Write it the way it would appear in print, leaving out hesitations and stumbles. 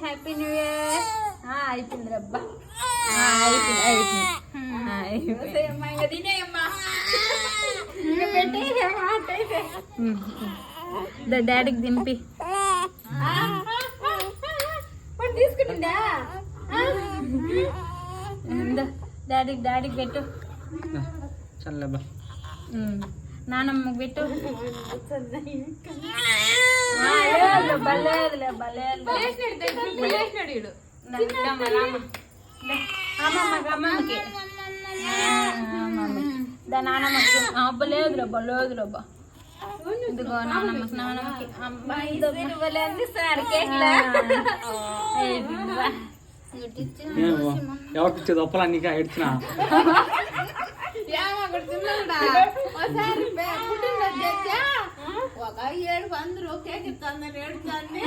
Happy new year. అయిపోయింది రబ్బా, డాడీకి దింపి తీసుకుంటా. డాడీకి పెట్టు, చల్లబా. నానమ్మకి పెట్టు. అమ్మమ్మకి నానమ్మకి అబ్బలేదురా బలేదురబ్బా. ఇదిగో నానమ్మకి ఎవరికి ఇచ్చేది ఒప్పలా నీకు ఏడ్చినా ఒక 7 అందరూ కేక్ ఇస్తాను ఏడుతాన్ని